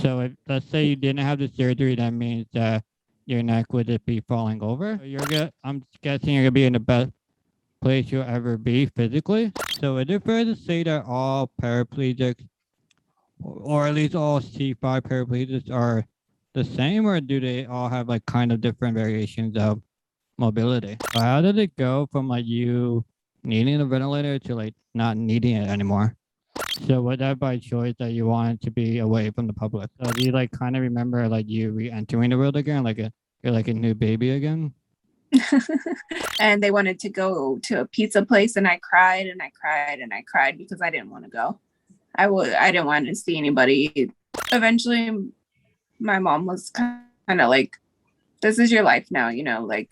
So if let's say you didn't have the surgery, that means that your neck would just be falling over. So I'm guessing you're gonna be in the best place you'll ever be physically. So is it fair to say that all paraplegics, or at least all C5 paraplegics, are the same, or do they all have like kind of different variations of mobility? So how did it go from like you needing a ventilator to like not needing it anymore? So was that by choice that you wanted to be away from the public? So do you like kind of remember like you re-entering the world again, like you're like a new baby again? And they wanted to go to a pizza place, and I cried and I cried and I cried because I didn't want to go. I didn't want to see anybody. Eventually, my mom was kind of like, "This is your life now, like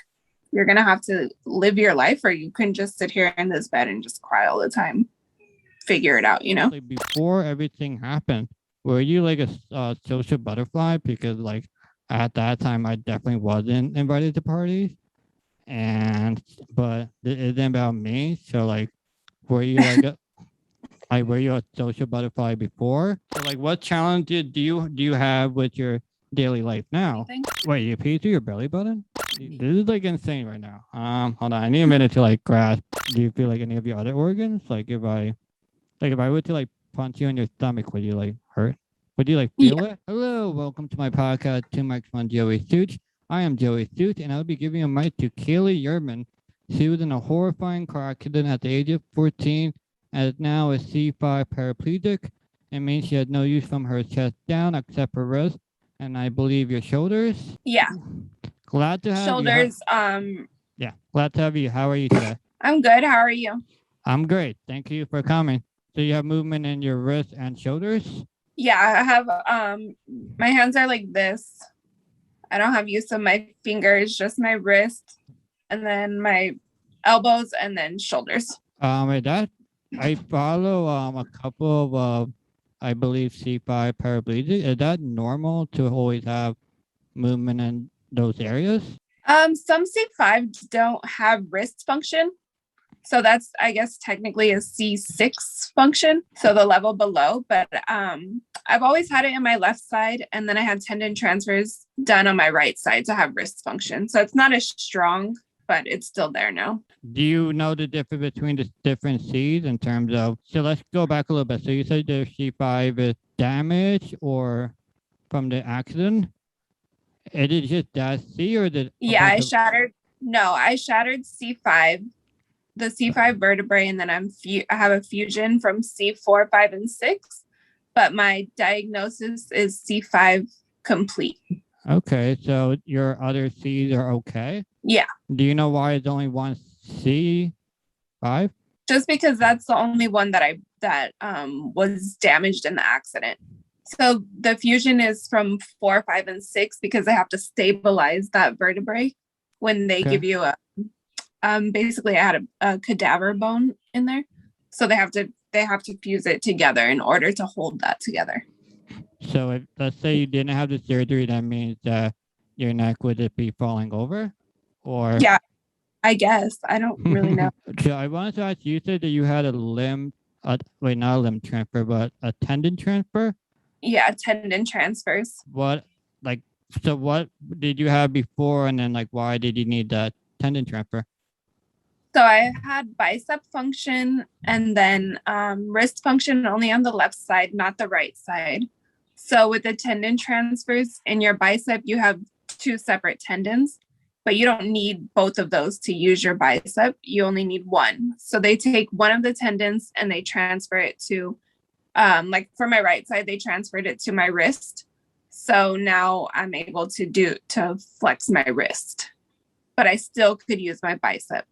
you're gonna have to live your life, or you can just sit here in this bed and just cry all the time. Figure it out." Like before everything happened, were you like a social butterfly? Because like at that time, I definitely wasn't invited to parties, but it isn't about me. So like, were you like were you a social butterfly before? So like, what challenge do you have with your daily life now? Wait, you pee through your belly button? This is like insane right now. Hold on, I need a minute to like grasp. Do you feel like any of your other organs? Like if I were to like punch you in your stomach, would you like hurt? Would you like feel it? Hello, welcome to my podcast, Two Mics One Joey Stooch. I am Joey Stooch, and I'll be giving a mic to Kaylee Yerman. She was in a horrifying car accident at the age of 14 and is now a C5 paraplegic. It means she has no use from her chest down except her wrist, and I believe your shoulders. Yeah. Glad to have shoulders. you. Yeah, glad to have you. How are you today? I'm good. How are you? I'm great. Thank you for coming. So you have movement in your wrists and shoulders? Yeah, I have my hands are like this. I don't have use of my fingers, just my wrist, and then my elbows, and then shoulders. That I follow a couple of I believe C5 paraplegic. Is that normal to always have movement in those areas? Some C5s don't have wrist function. So that's, I guess, technically a C6 function, so the level below. But I've always had it in my left side, and then I had tendon transfers done on my right side to have wrist function. So it's not as strong, but it's still there now. Do you know the difference between the different Cs in terms of, so let's go back a little bit. So you said the C5 is damaged or from the accident? Is it just that C or did? Yeah, I shattered C5, the C5 vertebrae, and then I have a fusion from C4, 5, and 6, but my diagnosis is C5 complete. Okay, so your other C's are okay? Yeah. Do you know why it's only one C5? Just because that's the only one that was damaged in the accident. So the fusion is from 4, 5, and 6 because they have to stabilize that vertebrae when they give you a basically I had a cadaver bone in there. So they have to fuse it together in order to hold that together. So if let's say you didn't have the surgery, that means that your neck would it be falling over? Or yeah, I guess. I don't really know. So I wanted to ask, you said that you had a not a limb transfer, but a tendon transfer? Yeah, tendon transfers. What did you have before, and then like why did you need that tendon transfer? So I had bicep function and then wrist function only on the left side, not the right side. So with the tendon transfers in your bicep, you have 2 separate tendons, but you don't need both of those to use your bicep. You only need one. So they take one of the tendons and they transfer it to, like for my right side, they transferred it to my wrist. So now I'm able to flex my wrist, but I still could use my bicep.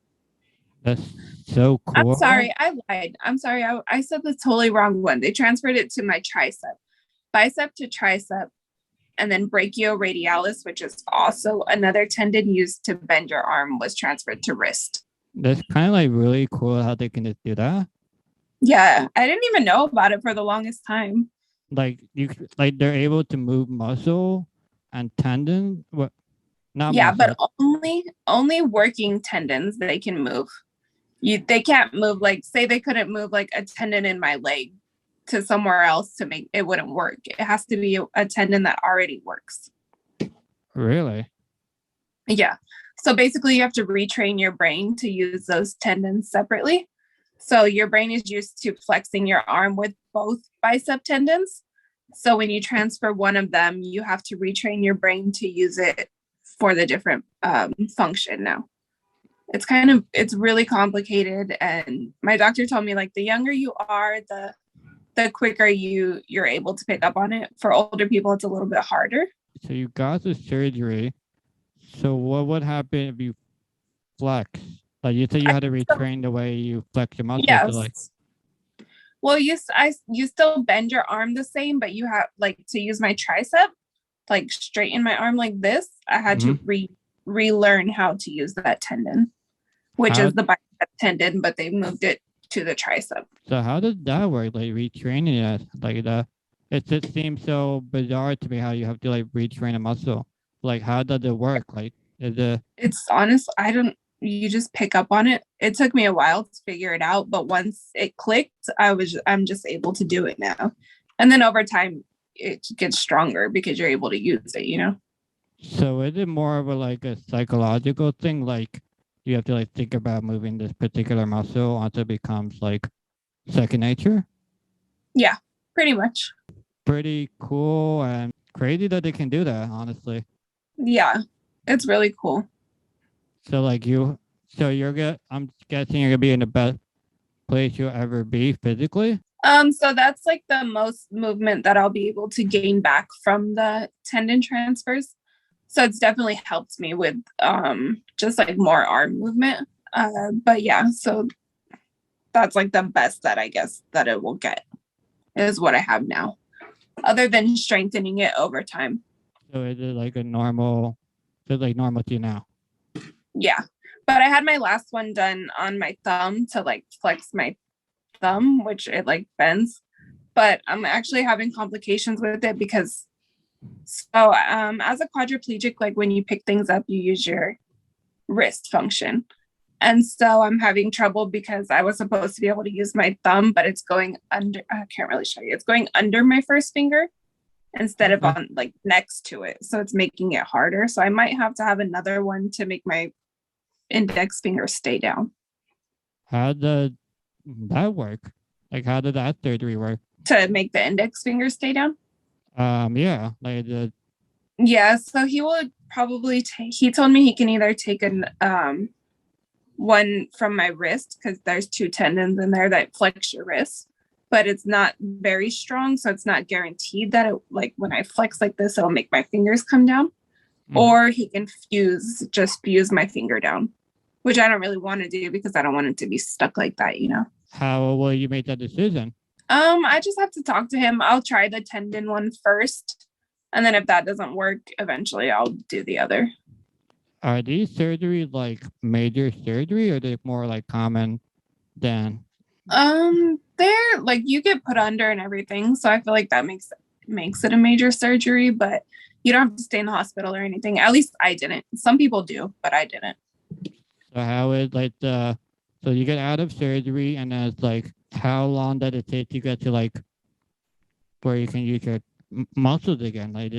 That's so cool. I'm sorry, I lied. I'm sorry, I said the totally wrong one. They transferred it to my tricep, bicep to tricep, and then brachioradialis, which is also another tendon used to bend your arm, was transferred to wrist. That's kind of like really cool how they can just do that. Yeah, I didn't even know about it for the longest time. Like they're able to move muscle and tendon. What? Not yeah, muscle. But only working tendons they can move. They can't move, like say they couldn't move like a tendon in my leg. to somewhere else to make it wouldn't work. It has to be a tendon that already works. Really? Yeah. So basically you have to retrain your brain to use those tendons separately. So your brain is used to flexing your arm with both bicep tendons. So when you transfer one of them, you have to retrain your brain to use it for the different function now. It's really complicated. And my doctor told me, like, the younger you are, the quicker you're able to pick up on it. For older people, it's a little bit harder. So you got the surgery. So what would happen if you flex? Like you said, you had to retrain the way you flex your muscles. Yes. To like... Well, you still bend your arm the same, but you have, like, to use my tricep, like straighten my arm like this, I had to relearn how to use that tendon, which is the bicep tendon, but they moved it to the tricep. So how does that work? Like retraining it, like that? It just seems so bizarre to me how you have to like retrain a muscle. Like how does it work? Like it's honest. You just pick up on it. It took me a while to figure it out, but once it clicked, I'm just able to do it now. And then over time it gets stronger because you're able to use it, you know? So is it more of a psychological thing? Like you have to like think about moving this particular muscle until it becomes like second nature? Yeah, pretty much. Pretty cool and crazy that they can do that, honestly. Yeah, it's really cool. So I'm guessing you're gonna be in the best place you'll ever be physically? So that's like the most movement that I'll be able to gain back from the tendon transfers. So it's definitely helped me with just like more arm movement. But yeah, so that's like the best that I guess that it will get is what I have now, other than strengthening it over time. So is it like normal to you now? Yeah. But I had my last one done on my thumb to like flex my thumb, which it like bends. But I'm actually having complications with it because as a quadriplegic, like when you pick things up, you use your wrist function. And so I'm having trouble because I was supposed to be able to use my thumb, but it's going under, I can't really show you. It's going under my first finger instead of on like next to it. So it's making it harder. So I might have to have another one to make my index finger stay down. How did that work? Like how did that surgery work? To make the index finger stay down? Yeah. Yeah, so he will probably he told me he can either take one from my wrist because there's two tendons in there that flex your wrist, but it's not very strong, so it's not guaranteed that it, like when I flex like this, it'll make my fingers come down. Or he can fuse my finger down, which I don't really want to do because I don't want it to be stuck like that, you know. How will you make that decision? I just have to talk to him. I'll try the tendon one first, and then if that doesn't work, eventually I'll do the other. Are these surgeries like major surgery, or are they more like common than? They're like you get put under and everything, so I feel like that makes it a major surgery, but you don't have to stay in the hospital or anything. At least I didn't. Some people do, but I didn't. So how is so you get out of surgery, and then it's like how long does it take to get to like where you can use your muscles again? Like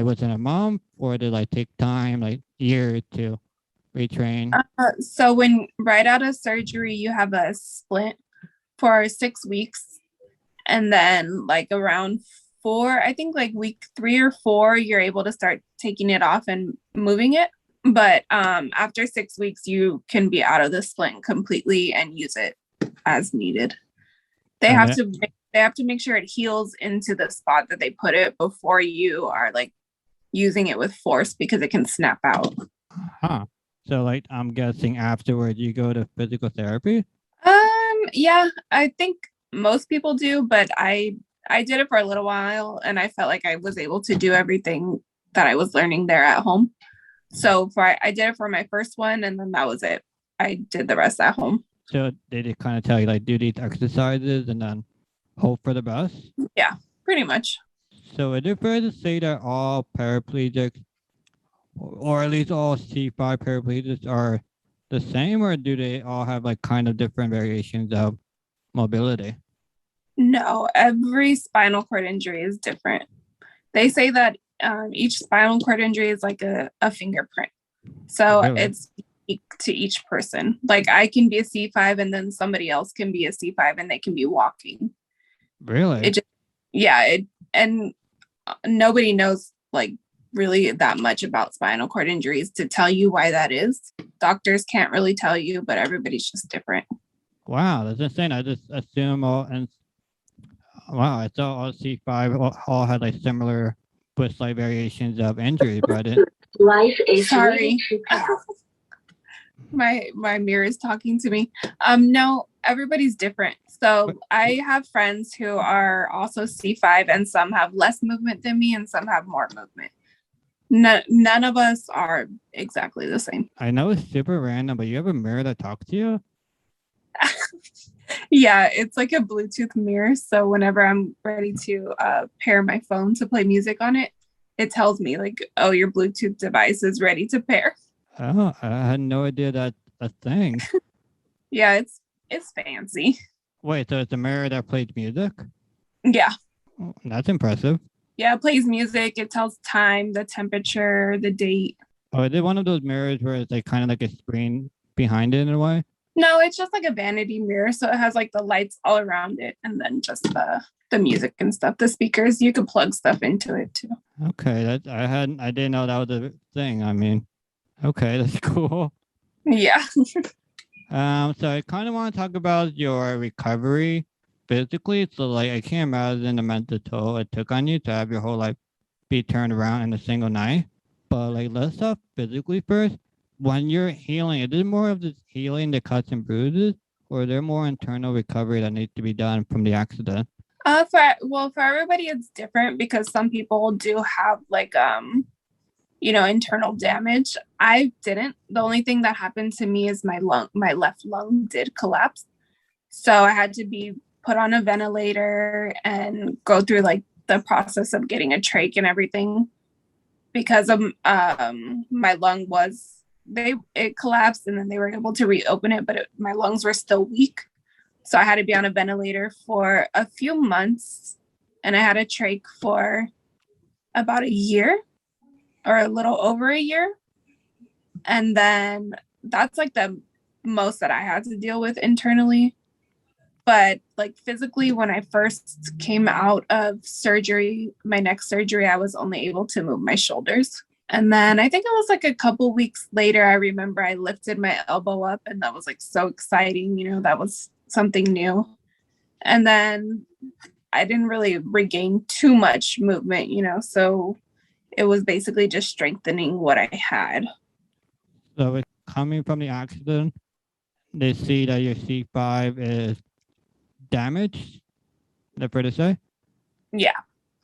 within a month, or did it take time, like years to retrain? So when right out of surgery, you have a splint for 6 weeks, and then like around week 3 or 4, you're able to start taking it off and moving it. But after 6 weeks, you can be out of the splint completely and use it as needed. They have to make sure it heals into the spot that they put it before you are like using it with force because it can snap out. So like I'm guessing afterwards you go to physical therapy? Yeah, I think most people do, but I did it for a little while and I felt like I was able to do everything that I was learning there at home. So I did it for my first one, and then that was it. I did the rest at home. So they just kind of tell you like do these exercises and then hope for the best? Yeah, pretty much. So is it fair to say that all paraplegics, or at least all C5 paraplegics, are the same, or do they all have like kind of different variations of mobility? No, every spinal cord injury is different. They say that each spinal cord injury is like a fingerprint. So Really? it's unique to each person. Like I can be a C5 and then somebody else can be a C5 and they can be walking. Really? It just, yeah. And nobody knows like really that much about spinal cord injuries to tell you why that is. Doctors can't really tell you, but everybody's just different. Wow, that's insane. I just assume I thought all C5 all had like similar with slight variations of injury, but life is sorry. My mirror is talking to me. No, everybody's different. So I have friends who are also C5 and some have less movement than me and some have more movement. None of us are exactly the same. I know it's super random, but you have a mirror that talks to you? Yeah, it's like a Bluetooth mirror. So whenever I'm ready to pair my phone to play music on it, it tells me like, oh, your Bluetooth device is ready to pair. Oh, I had no idea that a thing. Yeah, it's fancy. Wait, so it's a mirror that plays music? Yeah. Oh, that's impressive. Yeah, it plays music. It tells time, the temperature, the date. Oh, is it one of those mirrors where it's like kind of like a screen behind it in a way? No, it's just like a vanity mirror. So it has like the lights all around it and then just the music and stuff. The speakers, you can plug stuff into it too. Okay, I didn't know that was a thing. I mean, okay, that's cool. Yeah. So I kind of want to talk about your recovery physically. So like I can't imagine the mental toll it took on you to have your whole life be turned around in a single night. But like let's talk physically first. When you're healing, is it more of the healing the cuts and bruises, or is there more internal recovery that needs to be done from the accident? For everybody it's different because some people do have like internal damage. I didn't. The only thing that happened to me is my left lung did collapse. So I had to be put on a ventilator and go through like the process of getting a trach and everything because of my lung it collapsed and then they were able to reopen it, but my lungs were still weak. So I had to be on a ventilator for a few months and I had a trach for about a year or a little over a year. And then that's like the most that I had to deal with internally. But like physically, when I first came out of surgery, my next surgery, I was only able to move my shoulders. And then I think it was like a couple weeks later, I remember I lifted my elbow up and that was like so exciting. That was something new. And then I didn't really regain too much movement, so it was basically just strengthening what I had. So it's coming from the accident, they see that your C5 is damaged, is that fair to say? Yeah.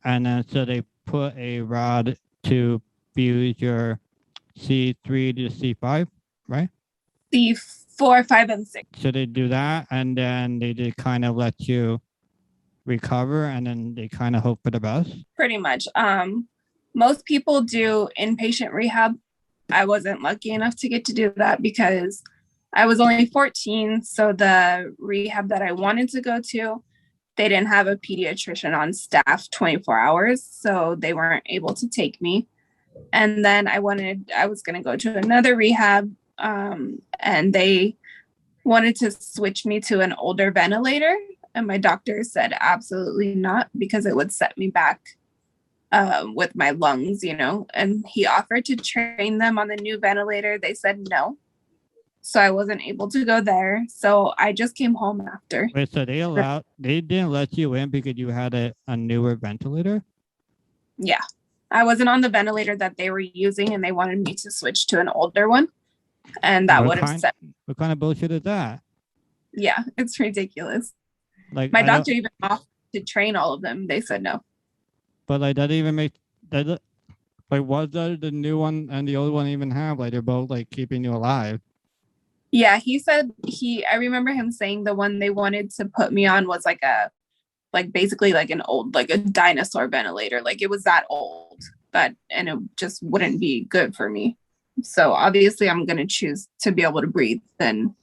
And then so they put a rod to fuse your C3 to C5, right? C4, 5, and 6. So they do that, and then they just kind of let you recover, and then they kind of hope for the best? Pretty much. Most people do inpatient rehab. I wasn't lucky enough to get to do that because I was only 14. So the rehab that I wanted to go to, they didn't have a pediatrician on staff 24 hours. So they weren't able to take me. And then I was going to go to another rehab and they wanted to switch me to an older ventilator. And my doctor said, absolutely not, because it would set me back with my lungs, and he offered to train them on the new ventilator. They said no. So I wasn't able to go there. So I just came home after. Wait, so they didn't let you in because you had a newer ventilator? Yeah. I wasn't on the ventilator that they were using and they wanted me to switch to an older one. And that would have set. What kind of bullshit is that? Yeah, it's ridiculous. Like my doctor even offered to train all of them. They said no. But like that even make that like what does the new one and the old one even have? Like they're both like keeping you alive. Yeah, he said I remember him saying the one they wanted to put me on was basically like an old, like a dinosaur ventilator. Like it was that old, and it just wouldn't be good for me. So obviously I'm going to choose to be able to breathe than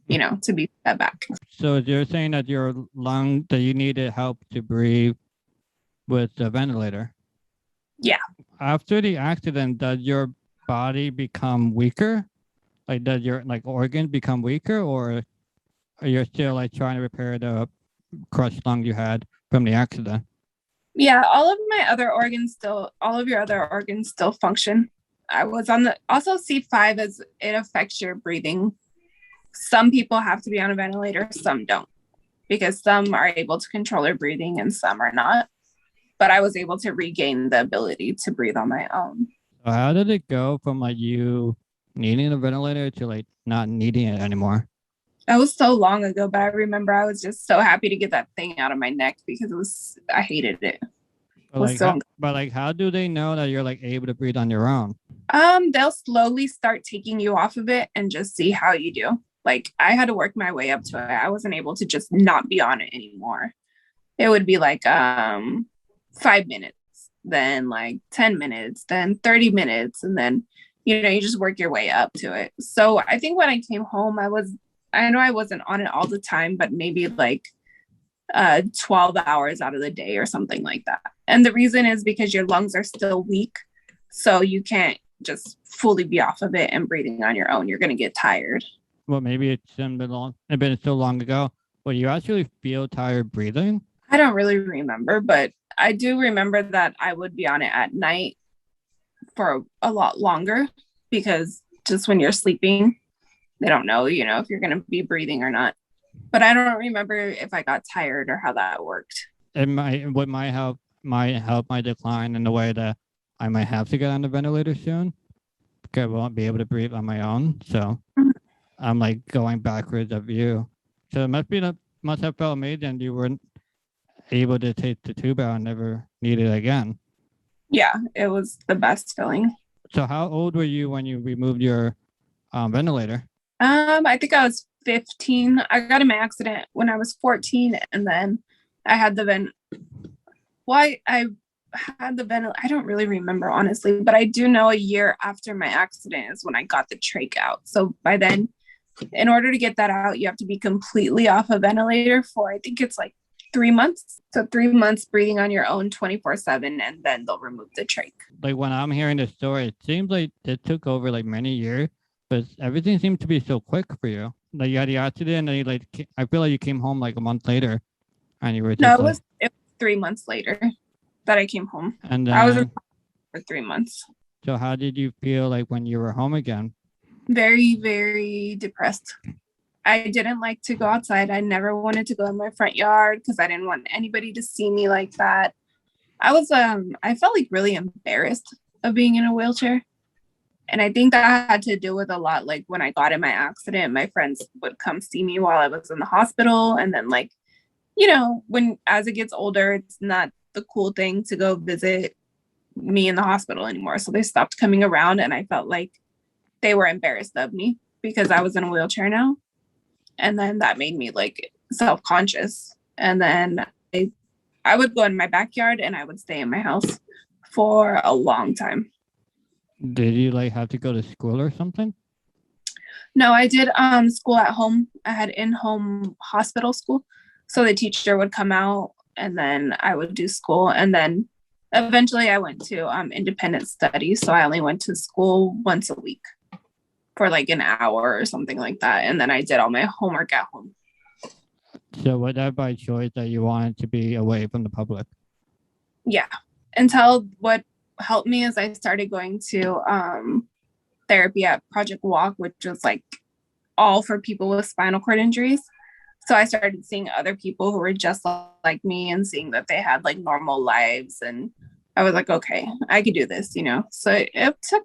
to be set back. So you're saying that that you needed help to breathe with the ventilator? Yeah. After the accident, does your body become weaker? Like, does your organs become weaker, or are you still like trying to repair the crushed lung you had from the accident? Yeah, all of your other organs still function. I was on also C5 as it affects your breathing. Some people have to be on a ventilator, some don't, because some are able to control their breathing and some are not. But I was able to regain the ability to breathe on my own. So how did it go from like you needing a ventilator to like not needing it anymore? That was so long ago, but I remember I was just so happy to get that thing out of my neck because I hated it. But how do they know that you're like able to breathe on your own? They'll slowly start taking you off of it and just see how you do. Like, I had to work my way up to it. I wasn't able to just not be on it anymore. It would be like 5 minutes, then like 10 minutes, then 30 minutes, and then you just work your way up to it. So I think when I came home, I know I wasn't on it all the time, but maybe like 12 hours out of the day or something like that. And the reason is because your lungs are still weak, so you can't just fully be off of it and breathing on your own. You're going to get tired. Well, maybe it's been so long ago, but you actually feel tired breathing? I don't really remember, but I do remember that I would be on it at night for a lot longer, because just when you're sleeping, they don't know, if you're going to be breathing or not. But I don't remember if I got mired or how that worked. What might help my decline in the way that I might have to get on the ventilator soon, because I won't be able to breathe on my own. So I'm like going backwards of you. So it must have felt amazing you weren't able to take the tube out and never need it again. Yeah, it was the best feeling. So how old were you when you removed your ventilator? I think I was 15. I got in my accident when I was 14, and then I had the I don't really remember, honestly, but I do know a year after my accident is when I got the trach out. So by then, in order to get that out, you have to be completely off a ventilator for, I think it's like 3 months. So 3 months breathing on your own 24/7, and then they'll remove the trach. Like, when I'm hearing the story, it seems like it took over like many years, but everything seemed to be so quick for you. Like, you had the accident, and I feel like you came home like a month later, and you were just it was 3 months later that I came home. And then, I was for 3 months. So how did you feel like when you were home again? Very, very depressed. I didn't like to go outside. I never wanted to go in my front yard because I didn't want anybody to see me like that. I felt like really embarrassed of being in a wheelchair. And I think that had to do with a lot. Like, when I got in my accident, my friends would come see me while I was in the hospital. And then as it gets older, it's not the cool thing to go visit me in the hospital anymore. So they stopped coming around, and I felt like they were embarrassed of me because I was in a wheelchair now. And then that made me like self-conscious. And then I would go in my backyard and I would stay in my house for a long time. Did you have to go to school or something? No, I did school at home. I had in-home hospital school. So the teacher would come out and then I would do school. And then eventually I went to independent studies. So I only went to school once a week for like an hour or something like that. And then I did all my homework at home. So was that by choice that you wanted to be away from the public? Yeah. Until what helped me is I started going to therapy at Project Walk, which was like all for people with spinal cord injuries. So I started seeing other people who were just like me and seeing that they had like normal lives. And I was like, okay, I could do this, So it took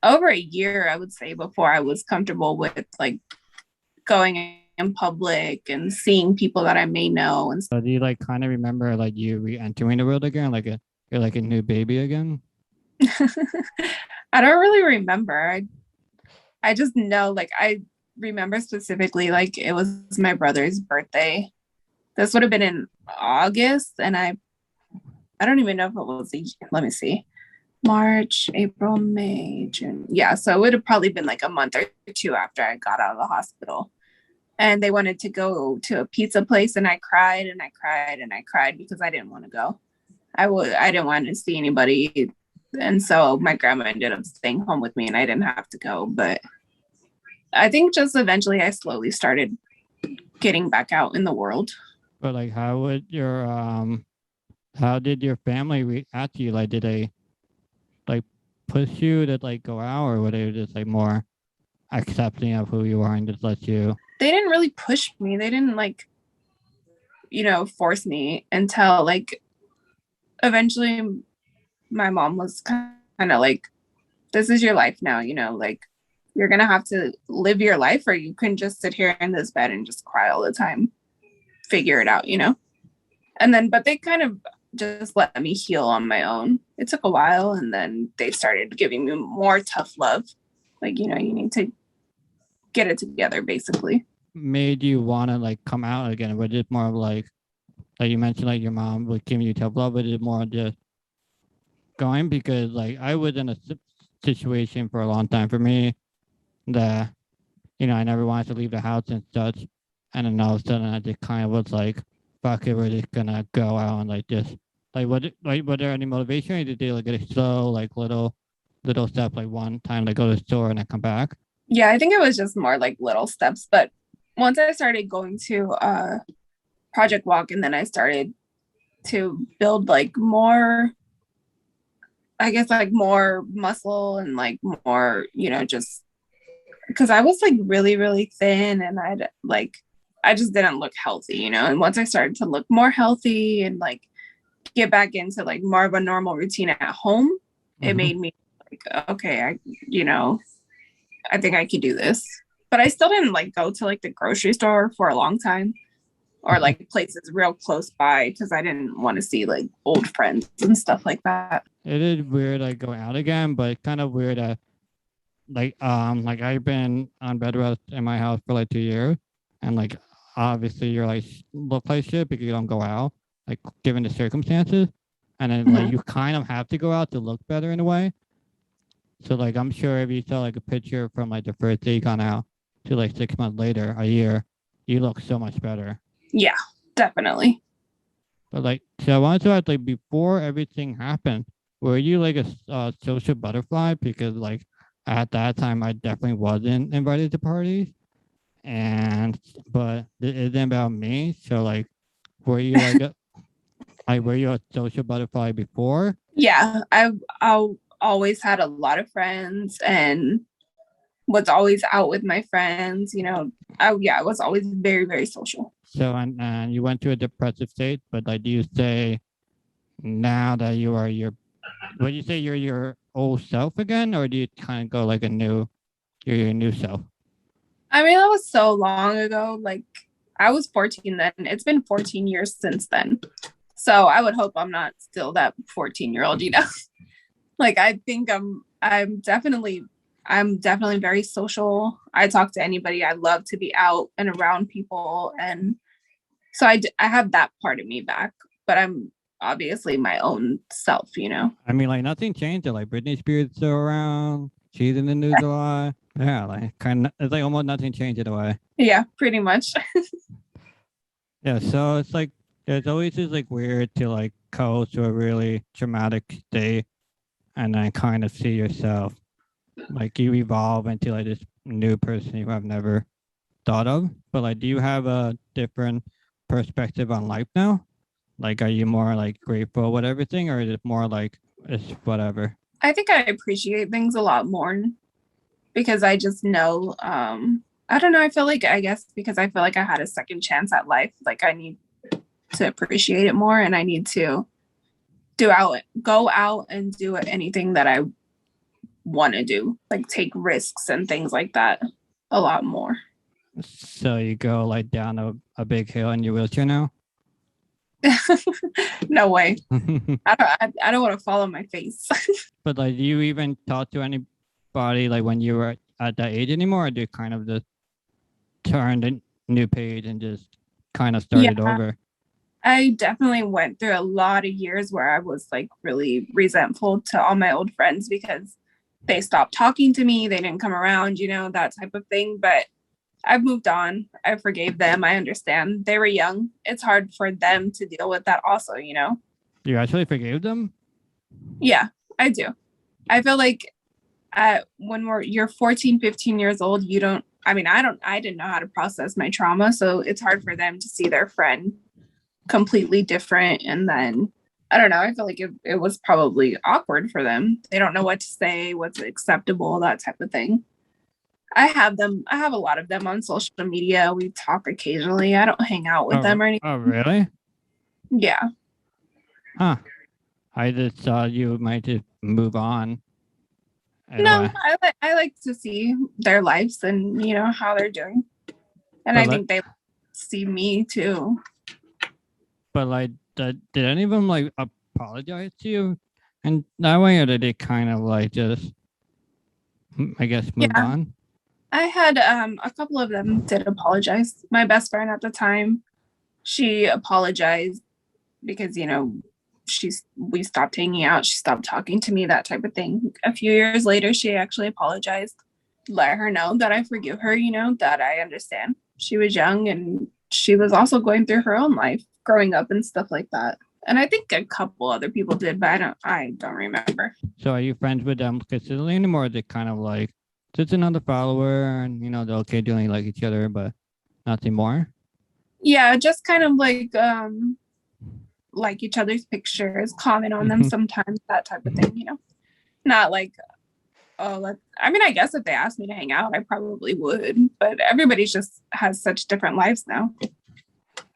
over a year, I would say, before I was comfortable with like going in public and seeing people that I may know. And so do you kind of remember you re-entering the world again, you're like a new baby again? I don't really remember. I just know, I remember specifically, it was my brother's birthday. This would have been in August, and I don't even know if it was let me see. March, April, May, June. Yeah, so it would have probably been like a month or two after I got out of the hospital. and they wanted to go to a pizza place, and I cried and I cried and I cried because I didn't want to go. I didn't want to see anybody. And so my grandma ended up staying home with me and I didn't have to go. But I think just eventually I slowly started getting back out in the world. But like, how did your family react to you? Like, did they like push you to like go out, or were they just like more accepting of who you are and just let you? They didn't really push me. They didn't like, force me until like eventually my mom was kind of like, this is your life now, like you're going to have to live your life, or you can just sit here in this bed and just cry all the time. Figure it out, And then, but they kind of just let me heal on my own. It took a while, and then they started giving me more tough love. Like, you need to get it together, basically. Made you want to like come out again? Was it more of like you mentioned, like your mom was giving you tough love? Was it more just going? Because like I was in a situation for a long time for me that, I never wanted to leave the house and such. And then all of a sudden I just kind of was like, fuck it, we're just gonna go out and like just like was there any motivation, or did they like get it slow, like little steps, like one time like go to the store and then come back? Yeah, I think it was just more like little steps. But once I started going to Project Walk, and then I started to build like more, I guess, like more muscle and like more, just because I was like really, really thin, and I just didn't look healthy, and once I started to look more healthy and like get back into like more of a normal routine at home, it made me like, okay, I think I could do this. But I still didn't like go to like the grocery store for a long time, or like places real close by, because I didn't want to see like old friends and stuff like that. It is weird like going out again, but kind of weird like I've been on bed rest in my house for like 2 years, and like obviously you're like look like shit because you don't go out, like given the circumstances, and then like you kind of have to go out to look better in a way. So like I'm sure if you saw like a picture from like the first day you gone out to like 6 months later, a year, you look so much better. Yeah, definitely. But like, so I wanted to ask, like, before everything happened, were you like a social butterfly? Because like at that time, I definitely wasn't invited to parties, but it isn't about me. So like, were you were you a social butterfly before? Yeah, I've always had a lot of friends and was always out with my friends. I was always very, very social. So and you went to a depressive state, but like, do you say now that you are would you say you're your old self again, or do you kind of go like you're your new self? I mean, that was so long ago. Like I was 14 then. It's been 14 years since then. So I would hope I'm not still that 14-year-old, Like I think I'm definitely very social. I talk to anybody. I love to be out and around people. And so I have that part of me back, but I'm obviously my own self, I mean, like nothing changed. Like Britney Spears still around. She's in the news a lot. Yeah, like it's like almost nothing changed in a way. Yeah, pretty much. Yeah, so it's like it's always just like weird to like go to a really traumatic state and then kind of see yourself like you evolve into like this new person you have never thought of. But like, do you have a different perspective on life now? Like, are you more like grateful with everything, or is it more like it's whatever? I think I appreciate things a lot more because I just know, I don't know. I guess because I feel like I had a second chance at life. Like I need to appreciate it more, and I need to go out and do anything that I want to do, like take risks and things like that a lot more. So you go like down a big hill in your wheelchair now? No way. I don't want to fall on my face. But like, do you even talk to anybody like when you were at that age anymore, or do you kind of just turn the new page and just kind of started over? I definitely went through a lot of years where I was like really resentful to all my old friends because they stopped talking to me. They didn't come around, that type of thing. But I've moved on. I forgave them. I understand. They were young. It's hard for them to deal with that also, you know? You actually forgave them? Yeah, I do. I feel like when you're 14, 15 years old, I didn't know how to process my trauma. So it's hard for them to see their friend completely different. And then, I don't know, I feel like it was probably awkward for them. They don't know what to say, what's acceptable, that type of thing. I have a lot of them on social media. We talk occasionally. I don't hang out with them or anything. Oh, really? Yeah. Huh. I just thought you might just move on. No, I like to see their lives and, you know, how they're doing. And I think they see me too. But like, did any of them like apologize to you? And that way, or did they kind of like just, I guess, move on? I had a couple of them did apologize. My best friend at the time, she apologized because, you know, we stopped hanging out. She stopped talking to me, that type of thing. A few years later, she actually apologized, let her know that I forgive her, you know, that I understand. She was young and she was also going through her own life, growing up and stuff like that. And I think a couple other people did, but I don't remember. So are you friends with them consistently anymore? Or is it kind of like just another follower and, you know, they're okay doing like each other, but nothing more? Yeah, just kind of like each other's pictures, comment on them sometimes, that type of thing, you know. Not like, I guess if they asked me to hang out, I probably would, but everybody just has such different lives now.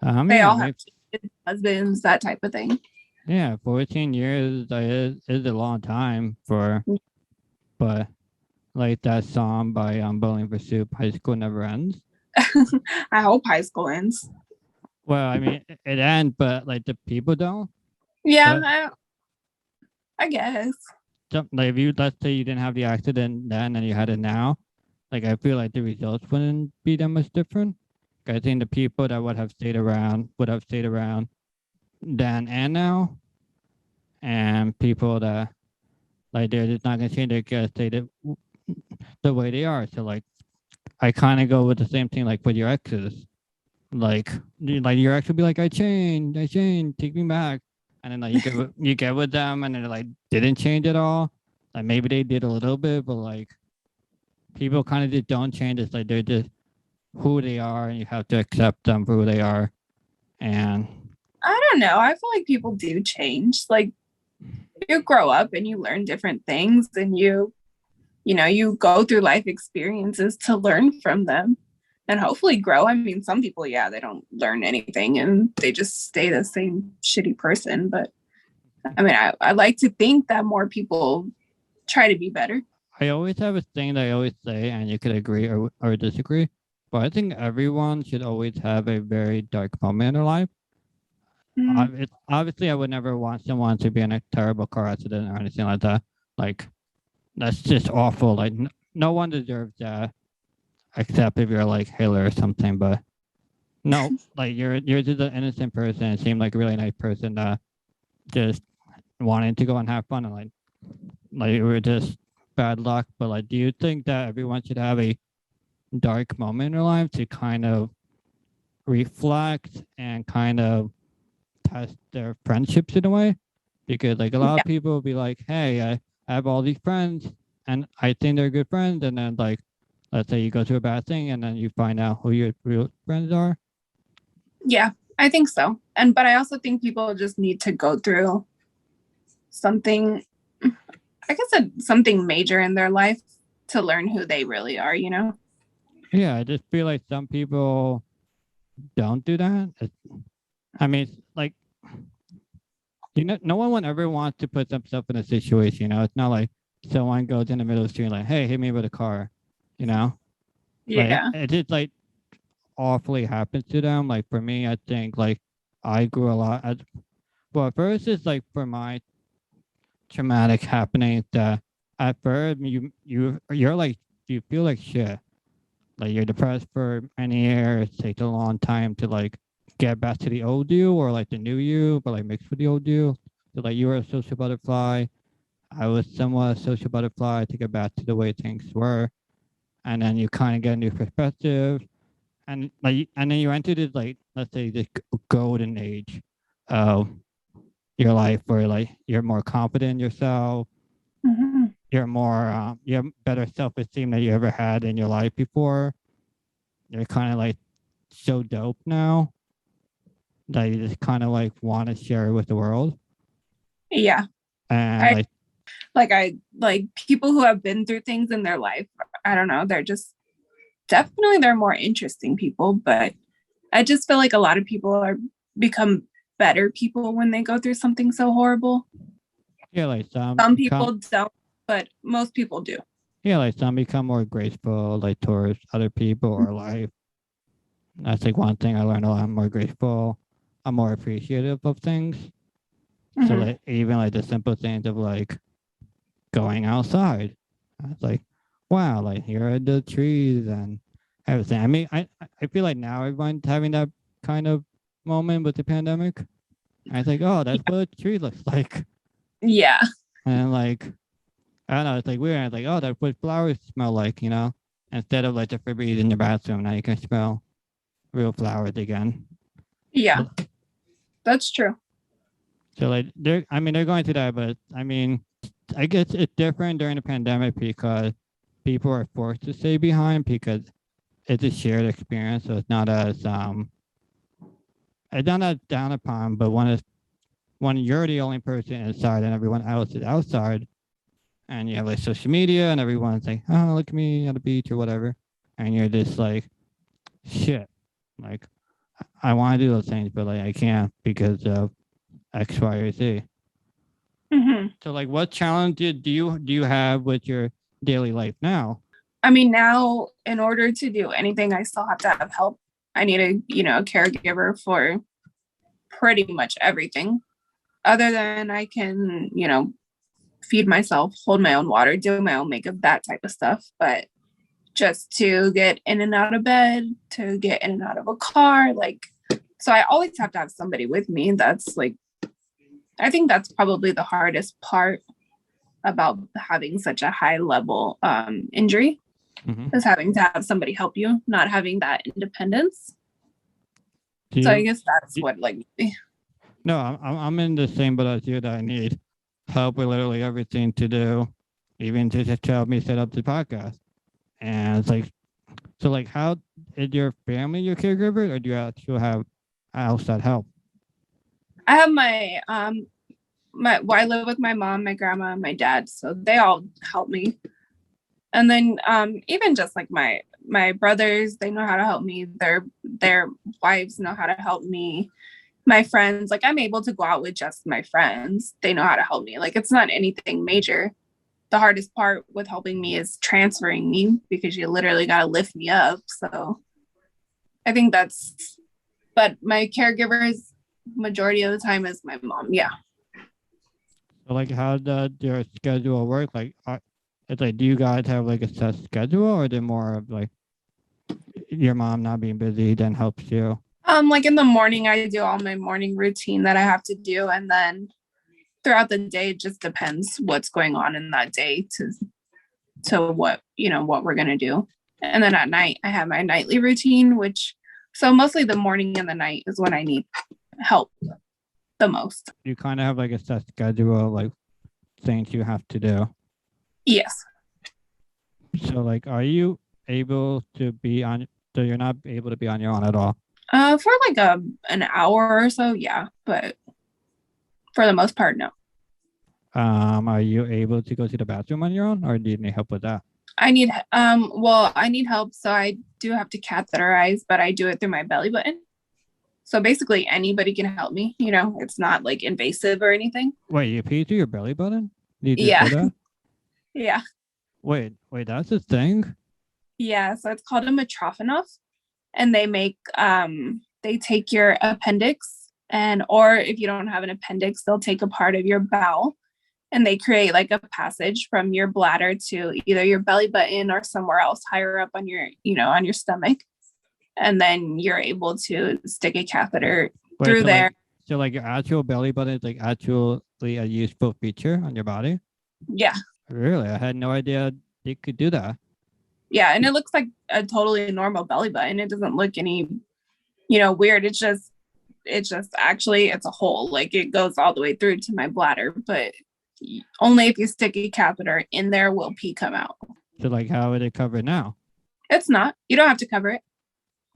They all have kids, husbands, that type of thing. Yeah, 14 years is a long time but like that song by Bowling for Soup, High School Never Ends. I hope high school ends. Well, I mean, it ends, but like the people don't. Yeah, I guess. Like if let's say you didn't have the accident then and you had it now, like I feel like the results wouldn't be that much different. I think the people that would have stayed around then and now, and people that like they're just not gonna change. They're gonna stay the way they are. So like, I kind of go with the same thing like with your exes. Like your ex would be like, I changed, take me back. And then like you get with them and they're like didn't change at all. Like maybe they did a little bit, but like people kind of just don't change. It's like they're just who they are and you have to accept them for who they are. And I don't know. I feel like people do change. Like you grow up and you learn different things and you go through life experiences to learn from them and hopefully grow. I mean, some people, yeah, they don't learn anything and they just stay the same shitty person. But I mean, I like to think that more people try to be better. I always have a thing that I always say, and you could agree or disagree, but I think everyone should always have a very dark moment in their life. Obviously, I would never want someone to be in a terrible car accident or anything like that. Like, that's just awful. Like, no one deserves that, except if you're like Hitler or something. But no, like you're just an innocent person. It seemed like a really nice person that just wanted to go and have fun and like you were just bad luck. But like, do you think that everyone should have a dark moment in their life to kind of reflect and kind of test their friendships in a way? Because like a lot of people will be like, hey, I have all these friends and I think they're good friends, and then like let's say you go through a bad thing and then you find out who your real friends are. Yeah, I think so. But I also think people just need to go through something, I guess something major in their life to learn who they really are, you know? Yeah, I just feel like some people don't do that. I mean, like, you know, no one would ever want to put themselves in a situation, you know? It's not like someone goes in the middle of the street like, hey, hit me with a car, you know? Yeah. Like, it just like awfully happens to them. Like for me, I think like I grew a lot. Well, first it's like for my traumatic happenings that at first you're like you feel like shit. Like you're depressed for many years. It takes a long time to like get back to the old you or like the new you, but like mixed with the old you. So like you were a social butterfly. I was somewhat a social butterfly to get back to the way things were. And then you kind of get a new perspective. And like, and then you entered it like, let's say the golden age of your life where like you're more confident in yourself, you're more, you have better self-esteem than you ever had in your life before. You're kind of like so dope now that you just kind of like want to share it with the world. Yeah. And I like people who have been through things in their life. I don't know. They're just definitely they're more interesting people, but I just feel like a lot of people are become better people when they go through something so horrible. Yeah, like some people don't, but most people do. Yeah, like some become more graceful, like towards other people or life. That's like one thing I learned a lot. I'm more grateful. I'm more appreciative of things. So like even like the simple things of like going outside. It's like, wow, like here are the trees and everything. I mean, I feel like now everyone's having that kind of moment with the pandemic. And I think, oh, that's what a tree looks like. Yeah. And like, I don't know, it's like weird. And it's like, oh, that's what flowers smell like, you know? Instead of like the Febreze in your bathroom, now you can smell real flowers again. Yeah, that's true. So like, they're going through that, but I mean, I guess it's different during the pandemic because people are forced to stay behind because it's a shared experience. So it's not as down upon, but when you're the only person inside and everyone else is outside, and you have like social media and everyone's like, oh, look at me at the beach or whatever, and you're just like, shit, like I want to do those things, but like I can't because of X, Y, or Z. So like, what challenge do you have with your daily life now? I mean, now in order to do anything, I still have to have help. I need a caregiver for pretty much everything. Other than I can, feed myself, hold my own water, do my own makeup, that type of stuff. But just to get in and out of bed, to get in and out of a car, like, so I always have to have somebody with me. That's like, I think that's probably the hardest part about having such a high level injury, is having to have somebody help you, not having that independence. So I guess that's what like. No, I'm in the same boat as you that I need help with literally everything to do, even to just help me set up the podcast. And it's like, so like, how is your family your caregiver, or do you actually have outside help? I have my I live with my mom, my grandma, and my dad, so they all help me. And then even just like my brothers, they know how to help me. Their wives know how to help me. My friends, like I'm able to go out with just my friends. They know how to help me. Like it's not anything major. The hardest part with helping me is transferring me, because you literally got to lift me up. So I think but my caregivers majority of the time is my mom. Yeah. So like, how does your schedule work? Like, it's like, do you guys have like a set schedule, or is it more of like your mom not being busy then helps you? Like in the morning, I do all my morning routine that I have to do, and then throughout the day, it just depends what's going on in that day to what we're gonna do. And then at night, I have my nightly routine, so mostly the morning and the night is when I need help the most. You kind of have like a set schedule, like things you have to do. Yes. So like, are you able to be on? So you're not able to be on your own at all? For like an hour or so, yeah, but for the most part, no. Are you able to go to the bathroom on your own, or do you need help with that? I need help, so I do have to catheterize, but I do it through my belly button. So basically anybody can help me, it's not like invasive or anything. Wait, you pee through your belly button? Yeah. Yeah. Wait, that's a thing? Yeah, so it's called a Mitrofanoff, and they take your appendix, or if you don't have an appendix, they'll take a part of your bowel, and they create like a passage from your bladder to either your belly button or somewhere else higher up on your stomach. And then you're able to stick a catheter through there. So like your actual belly button is like actually a useful feature on your body? Yeah. Really? I had no idea you could do that. Yeah, and it looks like a totally normal belly button. It doesn't look any, weird. It's just actually it's a hole. Like it goes all the way through to my bladder, but only if you stick a catheter in there will pee come out. So like, how would it cover now? It's not. You don't have to cover it.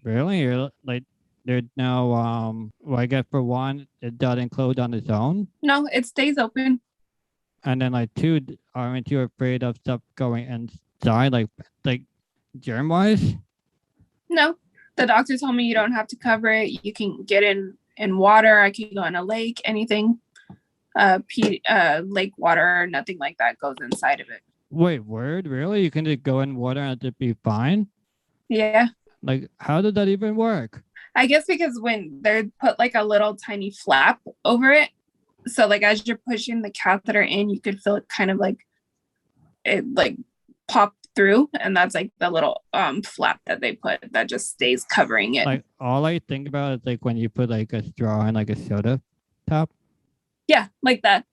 Really? You're like, there's no well, I guess for one, it doesn't close on its own. No, it stays open. And then like two, aren't you afraid of stuff going inside, like germ wise? No, the doctor told me you don't have to cover it. You can get in water. I can go in a lake, anything. Lake water, nothing like that goes inside of it. Wait, word? Really? You can just go in water and it'd be fine? Yeah. Like, how did that even work? I guess because when they put like a little tiny flap over it, so like as you're pushing the catheter in, you could feel it kind of like it like pop through, and that's like the little flap that they put that just stays covering it. Like all I think about is like when you put like a straw in like a soda top. Yeah, like that.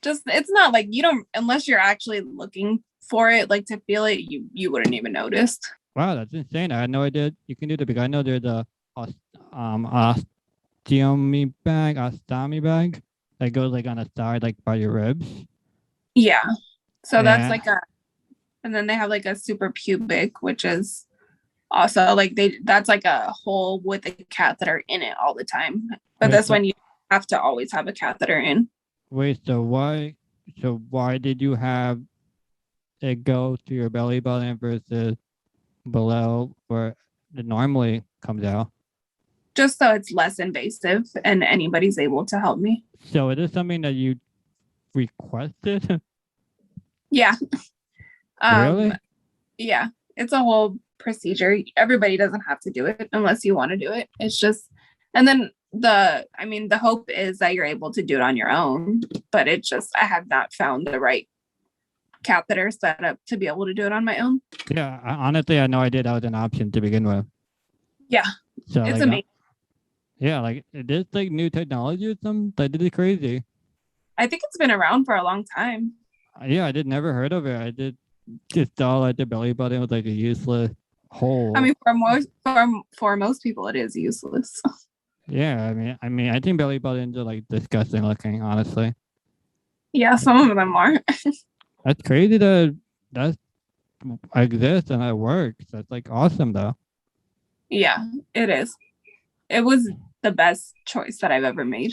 Just it's not like you don't, unless you're actually looking for it, like to feel it, you wouldn't even notice. Wow, that's insane. I had no idea you can do that because I know there's a ostomy bag that goes like on the side, like by your ribs. Yeah. So Yeah. that's like and then they have like a super pubic, which is also like that's like a hole with a catheter in it all the time. But this one you have to always have a catheter in. Wait, so why did you have it go to your belly button versus below where it normally comes out? Just so it's less invasive and anybody's able to help me. So is this something that you requested? Yeah. Really? Yeah. It's a whole procedure. Everybody doesn't have to do it unless you want to do it. It's just, and then the hope is that you're able to do it on your own, but it's just, I have not found the right catheter set up to be able to do it on my own. Yeah, honestly, I know I did. That was an option to begin with. Yeah. So it's like, amazing. Yeah, like it is like new technology or something. That is crazy. I think it's been around for a long time. Yeah, I did never heard of it. I did just thought like the belly button was like a useless hole. I mean, for most people, it is useless. Yeah, I mean, I think belly buttons are like disgusting looking, honestly. Yeah, some of them are. That's crazy that exists and that works. That's like awesome though. Yeah, it is. It was the best choice that I've ever made.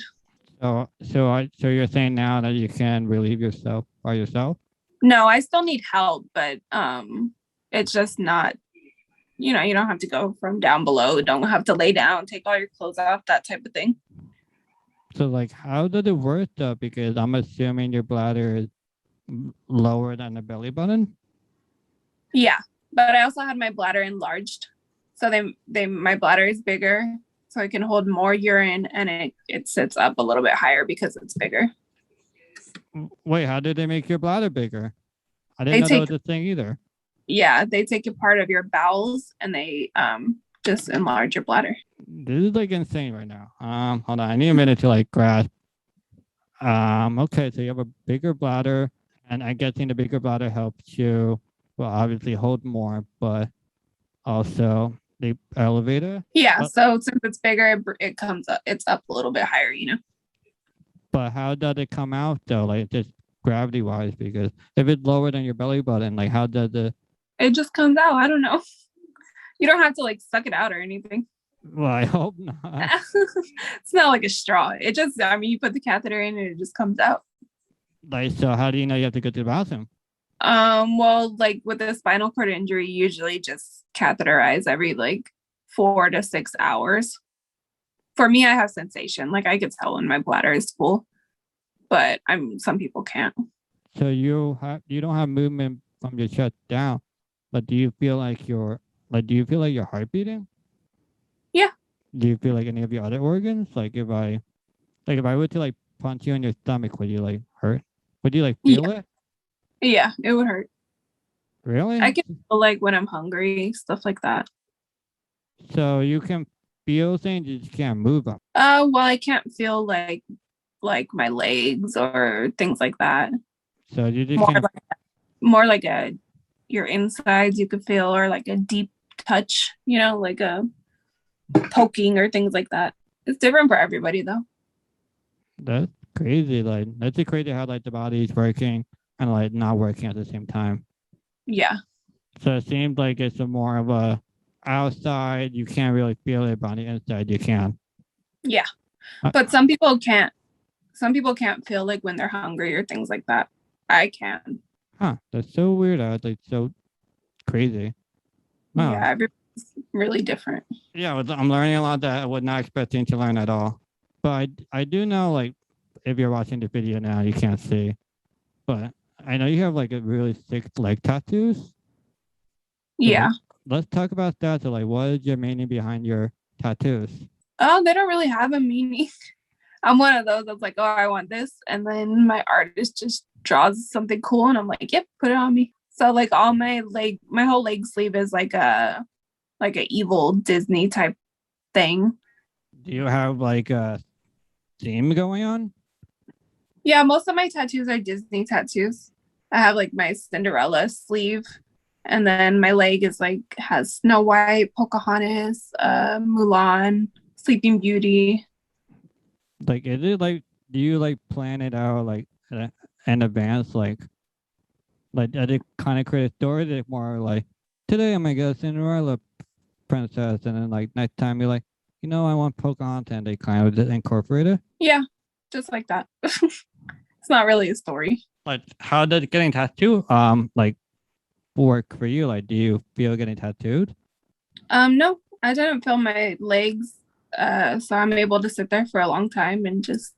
So you're saying now that you can relieve yourself by yourself? No, I still need help, but it's just not, you don't have to go from down below. Don't have to lay down, take all your clothes off, that type of thing. So like, how does it work though? Because I'm assuming your bladder is lower than the belly button. Yeah, but I also had my bladder enlarged, so my bladder is bigger, so I can hold more urine, and it sits up a little bit higher because it's bigger. Wait, how did they make your bladder bigger? I didn't know that was a thing either. Yeah, they take a part of your bowels and they just enlarge your bladder. This is like insane right now. Hold on, I need a minute to like grasp. Okay, so you have a bigger bladder, and I'm guessing the bigger bladder helps you, well, obviously hold more, but also the elevator. Yeah, so since it's bigger, it comes up. It's up a little bit higher, But how does it come out though? Like just gravity wise, because if it's lower than your belly button, like how does it just comes out? I don't know. You don't have to like suck it out or anything. Well, I hope not. It's not like a straw. It just, you put the catheter in and it just comes out. Like, so how do you know you have to go to the bathroom? Well, like with a spinal cord injury, usually just catheterize every like 4 to 6 hours. For me, I have sensation. Like I could tell when my bladder is full, but some people can't. So you don't have movement from your chest down, but do you feel like your heart beating? Yeah. Do you feel like any of your other organs? Like if I were to like punch you in your stomach, would you like hurt? Would you like feel it? Yeah, it would hurt. Really? I can feel like when I'm hungry, stuff like that. So you can feel things, you just can't move them. Well, I can't feel like my legs or things like that. So you just more like a your insides you could feel, or like a deep touch, like a poking or things like that. It's different for everybody though. That's crazy. Like, that's crazy how like the body's working and like not working at the same time. Yeah. So it seems like it's a more of a outside, you can't really feel it, but on the inside you can. Yeah. But some people can't. Some people can't feel like when they're hungry or things like that. I can. Huh. That's so weird. I was like so crazy. Wow. Yeah, everybody's really different. Yeah, I'm learning a lot that I was not expecting to learn at all. But I do know, like, if you're watching the video now, you can't see. But I know you have like a really thick leg tattoos. Yeah. So let's talk about that. So like, what is your meaning behind your tattoos? Oh, they don't really have a meaning. I'm one of those that's like, oh, I want this. And then my artist just draws something cool and I'm like, yep, put it on me. So like all my whole leg sleeve is like a evil Disney type thing. Do you have like a theme going on? Yeah, most of my tattoos are Disney tattoos. I have like my Cinderella sleeve, and then my leg is like has Snow White, Pocahontas, Mulan, Sleeping Beauty. Like, is it like, do you like plan it out like in advance? Are they kind of create a story? They're more like, today I'm gonna get a Cinderella princess, and then like next time you're like, I want Pocahontas, and they kind of just incorporate it. Yeah, just like that. It's not really a story. Like, how does getting tattooed like work for you? Like, do you feel getting tattooed? No, I didn't feel my legs, so I'm able to sit there for a long time and just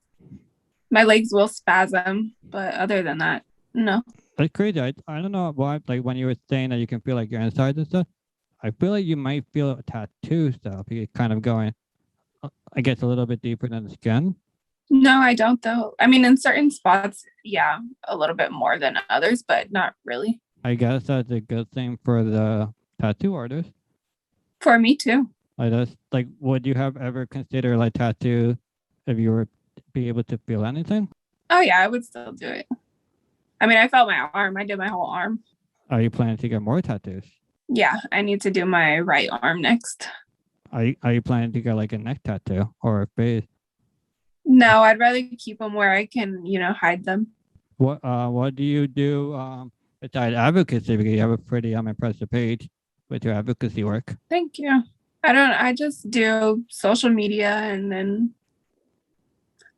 my legs will spasm, but other than that, no. That's crazy. I don't know why. Like when you were saying that you can feel like your insides and stuff, I feel like you might feel a tattoo stuff. You kind of going, I guess, a little bit deeper than the skin. No, I don't though. I mean, in certain spots, yeah, a little bit more than others, but not really. I guess that's a good thing for the tattoo artist. For me too. Like that's like, would you have ever considered like tattoo if you were be able to feel anything? Oh yeah, I would still do it. I mean, I felt my arm. I did my whole arm. Are you planning to get more tattoos? Yeah, I need to do my right arm next. Are you planning to get like a neck tattoo or a face? No, I'd rather keep them where I can, hide them. What do you do besides advocacy? Because you have a pretty impressive page with your advocacy work. Thank you. I just do social media, and then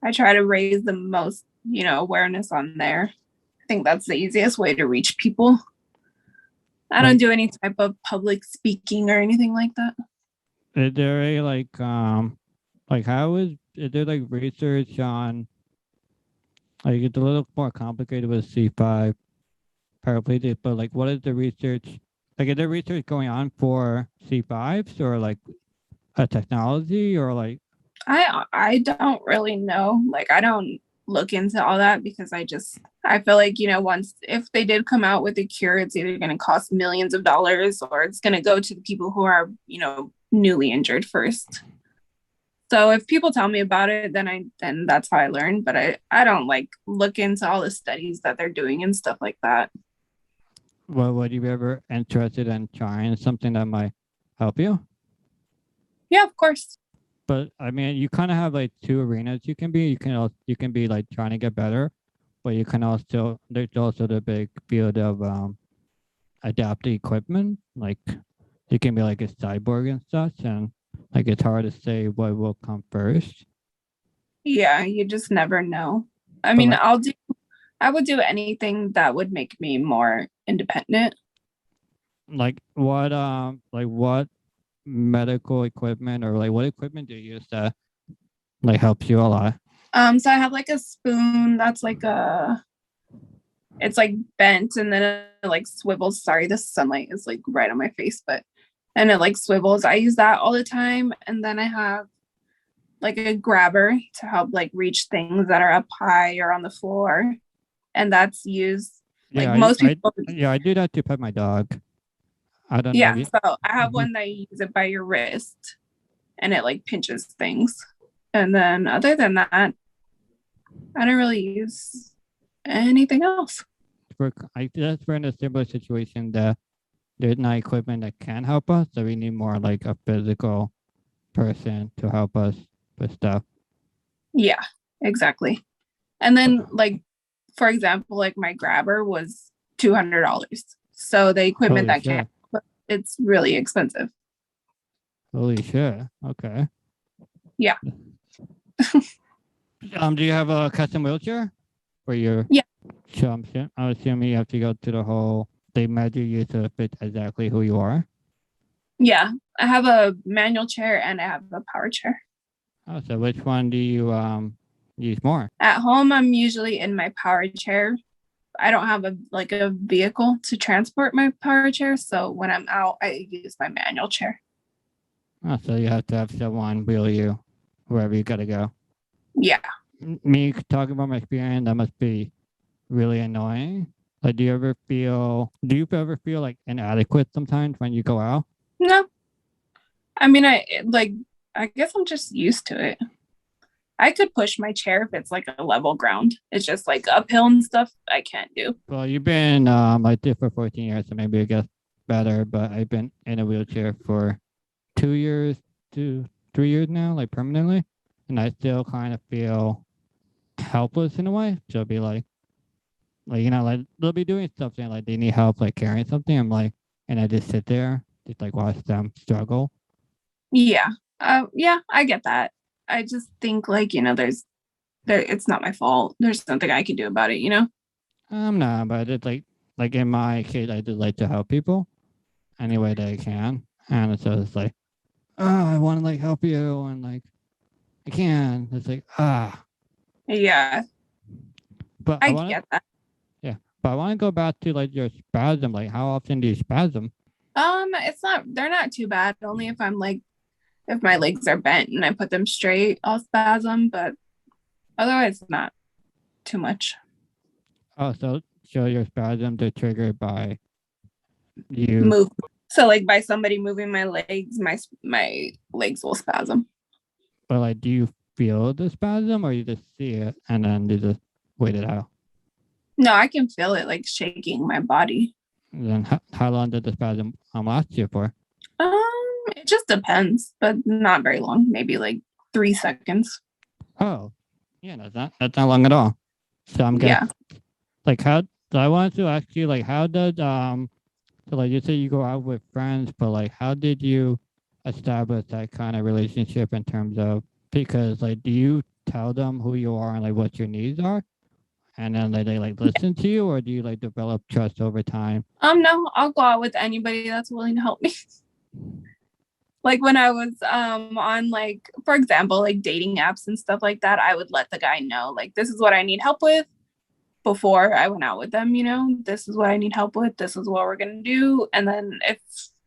I try to raise the most, awareness on there. I think that's the easiest way to reach people. I don't do any type of public speaking or anything like that. Is there a is there like research on, like, it's a little more complicated with C5 paraplegic, but like what is the research, like is there research going on for C5s or like a technology or like? I don't really know. Like I don't look into all that because I feel like, once if they did come out with a cure, it's either going to cost millions of dollars or it's going to go to the people who are, newly injured first. So if people tell me about it, then that's how I learn. But I don't like look into all the studies that they're doing and stuff like that. Well, would you be ever interested in trying something that might help you? Yeah, of course. But I mean, you kind of have like two arenas you can be. You can be like trying to get better, but you can also, there's also the big field of adaptive equipment. Like you can be like a cyborg and such, and like it's hard to say what will come first. Yeah, you just never know. I mean, I would do anything that would make me more independent. Like what medical equipment or like what equipment do you use that like helps you a lot? So I have like a spoon that's like it's like bent and then it like swivels. Sorry, the sunlight is like right on my face, and it like swivels. I use that all the time. And then I have like a grabber to help like reach things that are up high or on the floor. And that's used like most people. I do that to pet my dog. I don't know. Yeah, so I have one that you use it by your wrist and it like pinches things. And then other than that, I don't really use anything else. I guess we're in a similar situation that there's not equipment that can help us, so we need more like a physical person to help us with stuff. Yeah, exactly. And then like, for example, like my grabber was $200. So the equipment Holy that can, it's really expensive. Holy shit. Okay. Yeah. Do you have a custom wheelchair for your? Yeah. So I'm assuming you have to go to the whole. They measure you to fit exactly who you are. Yeah, I have a manual chair and I have a power chair. Oh, so which one do you use more? At home, I'm usually in my power chair. I don't have a vehicle to transport my power chair, so when I'm out, I use my manual chair. Oh, so you have to have someone wheel you wherever you gotta go. Yeah. Me talking about my experience, that must be really annoying. Like, do you ever feel like inadequate sometimes when you go out? No. I mean, I guess I'm just used to it. I could push my chair if it's like a level ground. It's just like uphill and stuff I can't do. Well, you've been like this for 14 years, so maybe it gets better, but I've been in a wheelchair for 2 years to 3 years now, like permanently, and I still kind of feel helpless in a way. So it'll be like like they'll be doing something like they need help like carrying something. I'm like, and I just sit there, just like watch them struggle. Yeah. Yeah, I get that. I just think like, it's not my fault. There's nothing I can do about it, I'm not, but it's like in my case, I just like to help people any way that I can, and so it's like, oh, I want to like help you, and like I can. It's like Yeah. But I get that. Yeah, but I want to go back to like your spasm. Like, how often do you spasm? They're not too bad. Only if if my legs are bent and I put them straight, I'll spasm, but otherwise not too much. Oh, so your spasms are triggered by you move. So like by somebody moving my legs, my legs will spasm. But like, do you feel the spasm or you just see it and then you just wait it out? No, I can feel it like shaking my body. And then how long did the spasm last you for? It just depends, but not very long. Maybe like 3 seconds. Oh, yeah, that's not long at all. So I'm guessing, like, how? So I wanted to ask you, like, how did so like you say you go out with friends, but like, how did you establish that kind of relationship in terms of, because like, do you tell them who you are and like what your needs are, and then they like listen to you, or do you like develop trust over time? No, I'll go out with anybody that's willing to help me. Like when I was on like, for example, like dating apps and stuff like that, I would let the guy know like this is what I need help with before I went out with them, this is what I need help with, this is what we're gonna do. And then if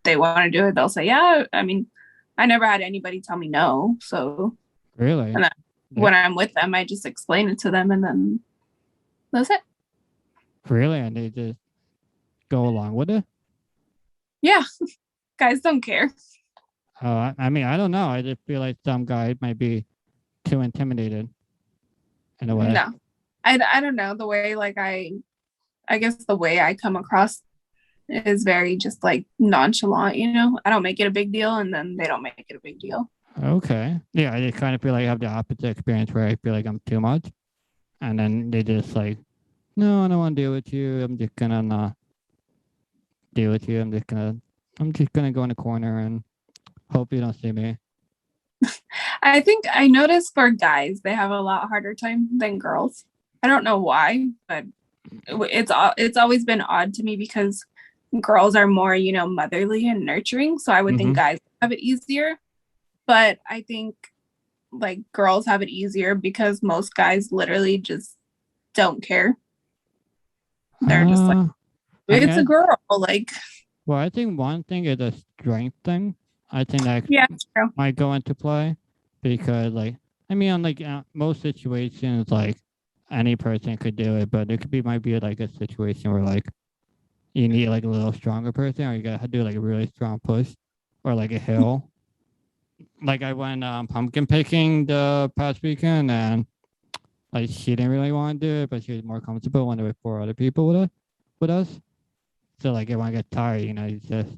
they want to do it, they'll say, yeah. I mean, I never had anybody tell me no. So Really? And then when I'm with them, I just explain it to them and then that's it. Really? And they just go along with it? Yeah. Guys don't care. Oh, I mean, I don't know. I just feel like some guys might be too intimidated in a way. No, I don't know. The way like I guess the way I come across is very just like nonchalant, I don't make it a big deal and then they don't make it a big deal. Okay. Yeah, I just kind of feel like I have the opposite experience where I feel like I'm too much. And then they just like, no, I don't want to deal with you. I'm just gonna not deal with you. I'm just gonna go in the corner and hope you don't see me. I think I noticed for guys, they have a lot harder time than girls. I don't know why, but it's always been odd to me because girls are more, motherly and nurturing. So I would think guys have it easier. But I think like girls have it easier because most guys literally just don't care. They're just like, it's a girl. Like, well, I think one thing is a strength thing. I think that might go into play because, like, I mean, on like most situations, like any person could do it, but it might be like a situation where like you need like a little stronger person, or you gotta do like a really strong push, or like a hill. Like I went pumpkin picking the past weekend, and like she didn't really want to do it, but she was more comfortable when there were 4 other people with her. with us. So like if I get tired, you just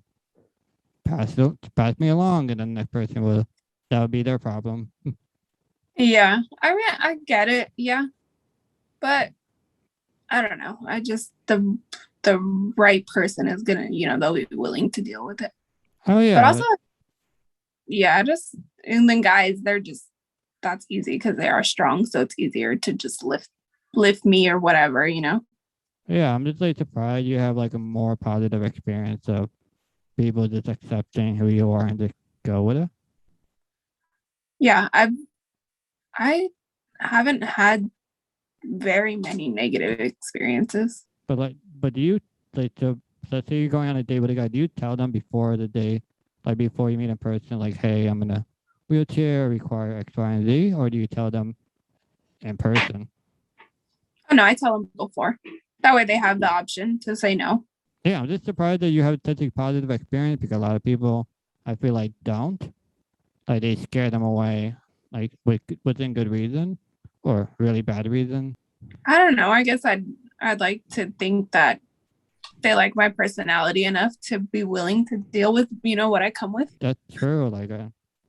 pass me along, and then the next person will, that would be their problem. Yeah, I mean, I get it. Yeah, but I don't know. I just the right person is gonna, they'll be willing to deal with it. Oh yeah. But also, yeah, and then guys, that's easy because they are strong, so it's easier to just lift me or whatever. Yeah, I'm just like surprised you have like a more positive experience of people just accepting who you are and just go with it. Yeah, I haven't had very many negative experiences. But do you like to, let's say you're going on a date with a guy, do you tell them before the date, like before you meet in person, like, hey, I'm in a wheelchair, require X, Y, and Z, or do you tell them in person? Oh no, I tell them before. That way they have the option to say no. Yeah, I'm just surprised that you have such a positive experience because a lot of people, I feel like, don't. Like they scare them away, like within good reason or really bad reason. I don't know. I guess I'd like to think that they like my personality enough to be willing to deal with, what I come with. That's true. Like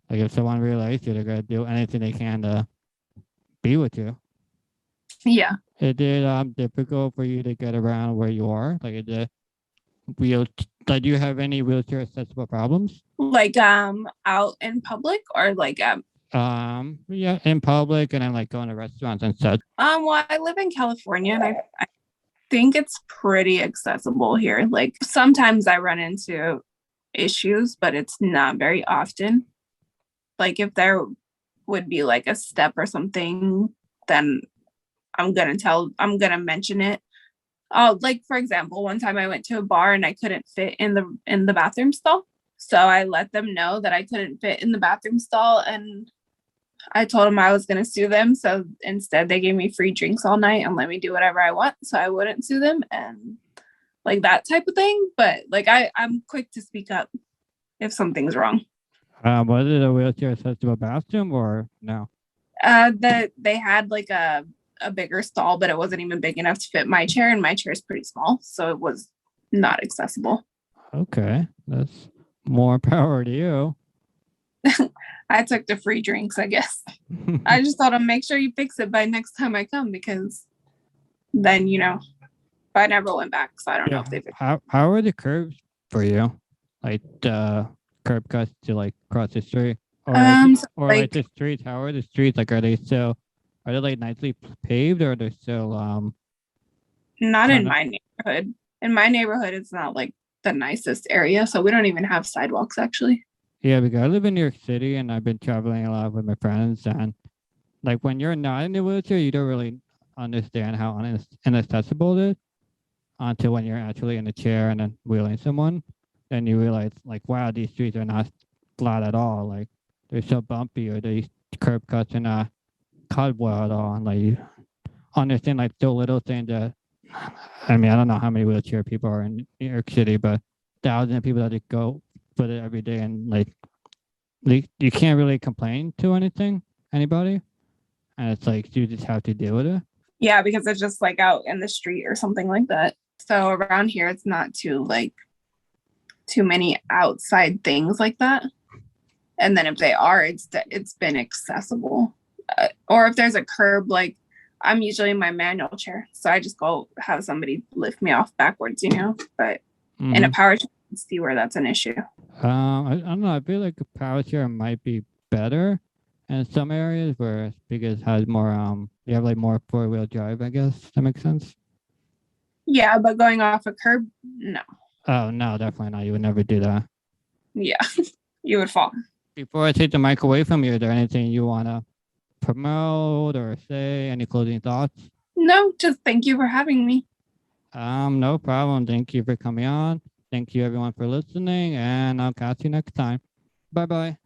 if someone really likes you, they're gonna do anything they can to be with you. Yeah. Is it difficult for you to get around where you are? Like is it do you have any wheelchair accessible problems? Like out in public or like yeah, in public and then like going to restaurants and such. Well, I live in California and I think it's pretty accessible here. Like sometimes I run into issues, but it's not very often. Like if there would be like a step or something, then I'm gonna mention it. Oh, like for example, one time I went to a bar and I couldn't fit in the bathroom stall. So I let them know that I couldn't fit in the bathroom stall and I told them I was going to sue them. So instead they gave me free drinks all night and let me do whatever I want. So I wouldn't sue them and like that type of thing. But like I'm quick to speak up if something's wrong. Was it a wheelchair accessible bathroom or no? That they had like a bigger stall, but it wasn't even big enough to fit my chair, and my chair is pretty small, so it was not accessible. Okay, that's more power to you. I took the free drinks, I guess. I just thought I'd make sure you fix it by next time I come, because then, but I never went back, so I don't know if they fixed it. How are the curbs for you? Like the curb cuts to like cross the street? Or like the streets, how are the streets? Like are they like nicely paved or are they still not in my neighborhood. In my neighborhood, it's not like the nicest area, so we don't even have sidewalks actually. Yeah, because I live in New York City and I've been traveling a lot with my friends, and like when you're not in the wheelchair, you don't really understand how inaccessible it is until when you're actually in a chair and then wheeling someone. Then you realize like, wow, these streets are not flat at all. Like they're so bumpy, or these curb cuts are not cut well at all. And like you understand like the little thing that, I mean, I don't know how many wheelchair people are in New York City, but thousands of people that go with it every day, and like you can't really complain to anybody, and it's like you just have to deal with it. Yeah, because it's just like out in the street or something like that. So around here, it's not too many outside things like that. And then if they are, it's been accessible. Or if there's a curb, like I'm usually in my manual chair, so I just go have somebody lift me off backwards, but in a power chair, I see where that's an issue. I don't know. I feel like a power chair might be better in some areas where because it has more you have like more 4-wheel drive, I guess. That makes sense. Yeah, but going off a curb, no. Oh no, definitely not. You would never do that. Yeah, you would fall. Before I take the mic away from you, is there anything you wanna promote or say? Any closing thoughts? No, just thank you for having me. No problem. Thank you for coming on. Thank you everyone for listening, and I'll catch you next time. Bye-bye.